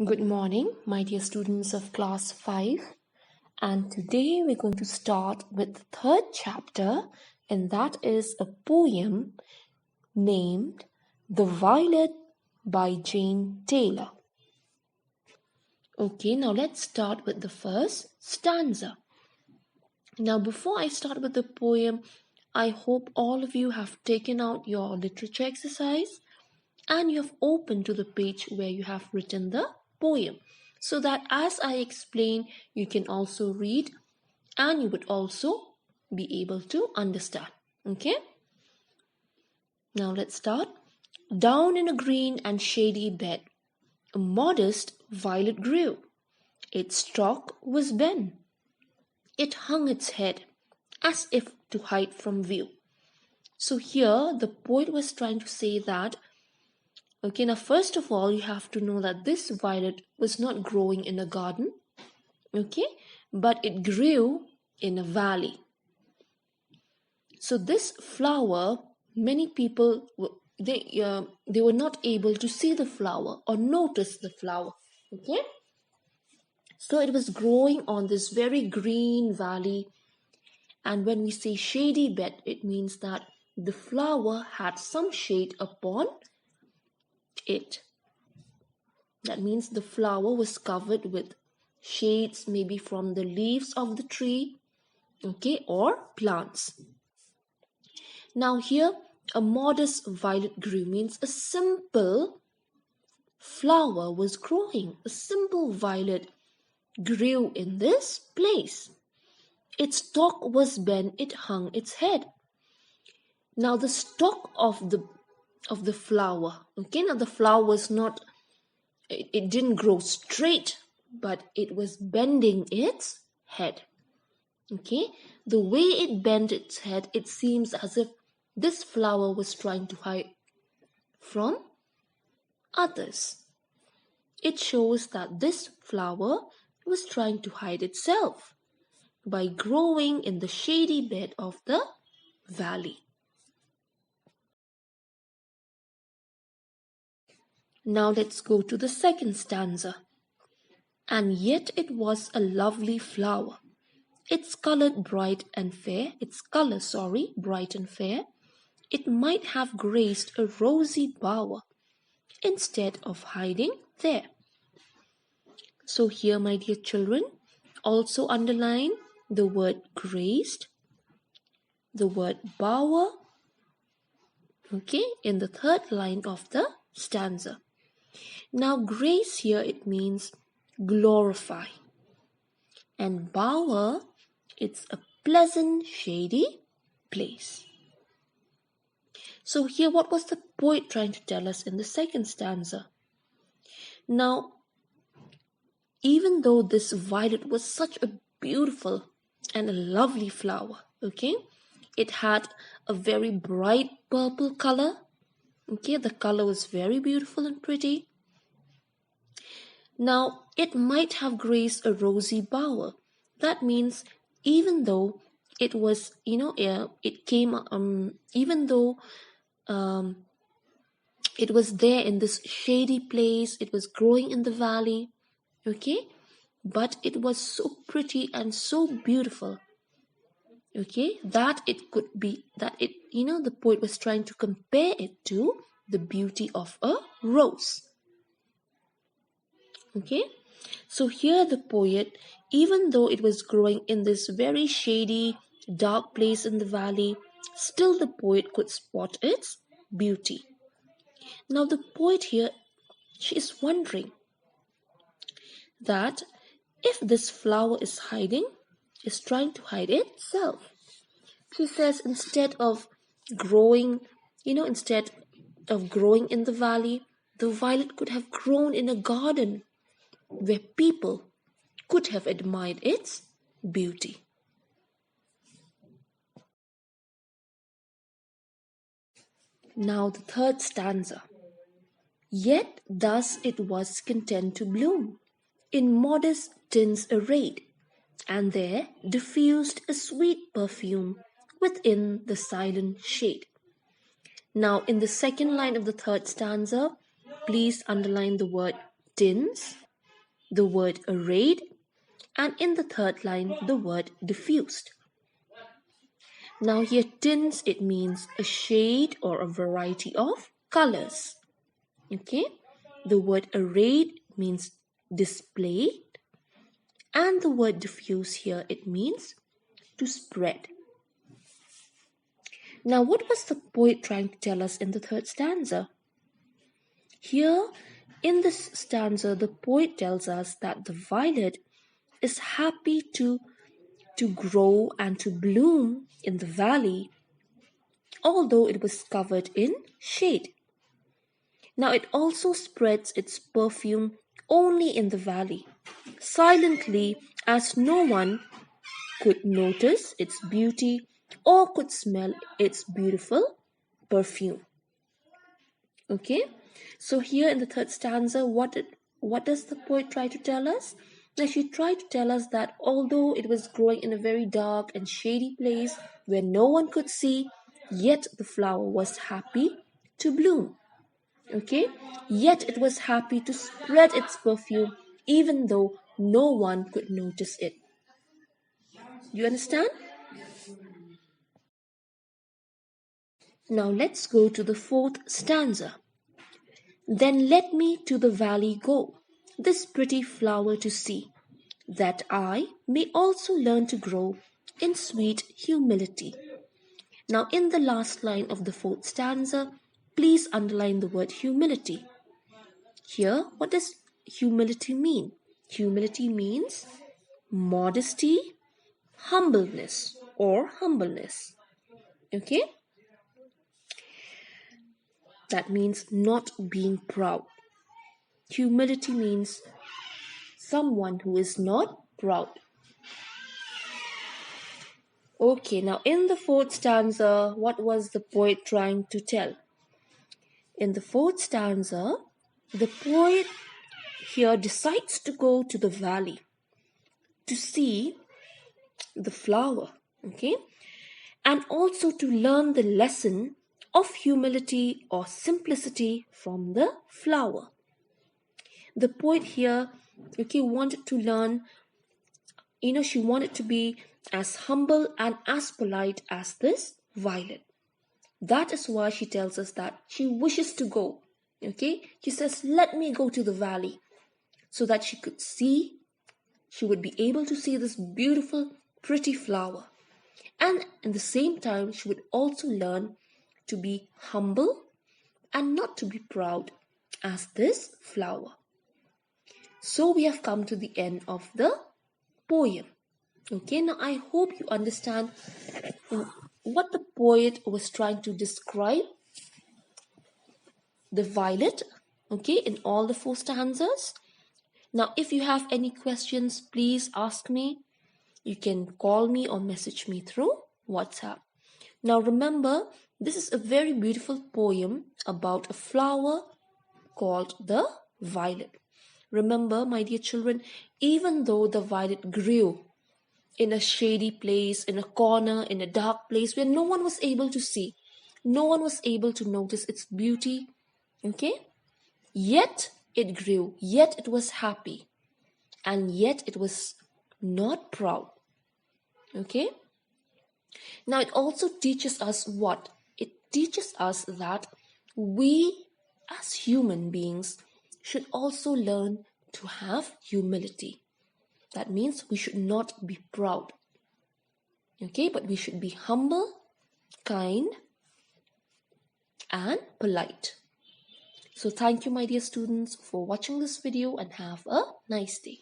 Good morning, my dear students of class 5. And today we're going to start with the third chapter, and that is a poem named The Violet by Jane Taylor. Okay, now let's start with the first stanza. Now, before I start with the poem, I hope all of you have taken out your literature exercise and you have opened to the page where you have written the poem, so that as I explain, you can also read and you would also be able to understand. Okay, now let's start. Down in a green and shady bed, a modest violet grew. Its stalk was bent. It hung its head as if to hide from view. So here the poet was trying to say that, okay, now first of all, you have to know that this violet was not growing in a garden, okay, but it grew in a valley. So this flower, many people they were not able to see the flower or notice the flower, okay. So it was growing on this very green valley, and when we say shady bed, it means that the flower had some shade upon it. That means the flower was covered with shades, maybe from the leaves of the tree, okay, or plants. Now here, a modest violet grew means a simple flower was growing. A simple violet grew in this place. Its stalk was bent, it hung its head. Now the stalk of the flower, okay, now the flower was not, it didn't grow straight, but it was bending its head. Okay, the way it bent its head, it seems as if this flower was trying to hide from others. It shows that this flower was trying to hide itself by growing in the shady bed of the valley. Now let's go to the second stanza. And yet it was a lovely flower. Its color bright and fair, bright and fair. It might have graced a rosy bower instead of hiding there. So here, my dear children, also underline the word graced, the word bower, okay, in the third line of the stanza. Now grace here, it means glorify, and bower, it's a pleasant shady place. So here, what was the poet trying to tell us in the second stanza? Now, even though this violet was such a beautiful and a lovely flower, okay, it had a very bright purple color, okay, the color was very beautiful and pretty. Now, it might have graced a rosy bower. That means even though it was, it came, even though it was there in this shady place, it was growing in the valley, okay, but it was so pretty and so beautiful, okay, that it could be, that it, the poet was trying to compare it to the beauty of a rose. Okay, so here the poet, even though it was growing in this very shady, dark place in the valley, still the poet could spot its beauty. Now the poet here, she is wondering that if this flower is trying to hide itself. She says instead of growing, instead of growing in the valley, the violet could have grown in a garden where people could have admired its beauty. Now the third stanza. Yet thus it was content to bloom, in modest tints arrayed, and there diffused a sweet perfume within the silent shade. Now in the second line of the third stanza, please underline the word tints. the word arrayed, and in the third line, the word diffused. Now here tints, it means a shade or a variety of colors. Okay, the word arrayed means displayed, and the word diffuse here, it means to spread. Now what was the poet trying to tell us in the third stanza? Here in this stanza, the poet tells us that the violet is happy to grow and to bloom in the valley, although it was covered in shade. Now it also spreads its perfume only in the valley, silently, as no one could notice its beauty or could smell its beautiful perfume. Okay, so here in the third stanza, what does the poet try to tell us? Now she tried to tell us that although it was growing in a very dark and shady place where no one could see, yet the flower was happy to bloom. Okay, yet it was happy to spread its perfume even though no one could notice it. You understand? Now let's go to the fourth stanza. Then let me to the valley go, this pretty flower to see, that I may also learn to grow in sweet humility. Now in the last line of the fourth stanza, please underline the word humility. Here, what does humility mean? Humility means modesty, humbleness or humbleness. Okay? That means not being proud. Humility means someone who is not proud. Okay, now in the fourth stanza, what was the poet trying to tell? In the fourth stanza, the poet here decides to go to the valley to see the flower, okay? And also to learn the lesson of humility or simplicity from the flower. The poet here, okay, wanted to learn, she wanted to be as humble and as polite as this violet. That is why she tells us that she wishes to go. Okay, she says, let me go to the valley so that she would be able to see this beautiful, pretty flower. And at the same time, she would also learn to be humble and not to be proud as this flower. So we have come to the end of the poem. Okay, now I hope you understand what the poet was trying to describe the violet, okay, in all the four stanzas. Now, if you have any questions, please ask me. You can call me or message me through WhatsApp. Now, remember, this is a very beautiful poem about a flower called the violet. Remember, my dear children, even though the violet grew in a shady place, in a corner, in a dark place where no one was able to see, no one was able to notice its beauty, okay? Yet it grew, yet it was happy, and yet it was not proud, okay? Now it also teaches us what? It teaches us that we as human beings should also learn to have humility. That means we should not be proud, okay? But we should be humble, kind, and polite. So thank you, my dear students, for watching this video and have a nice day.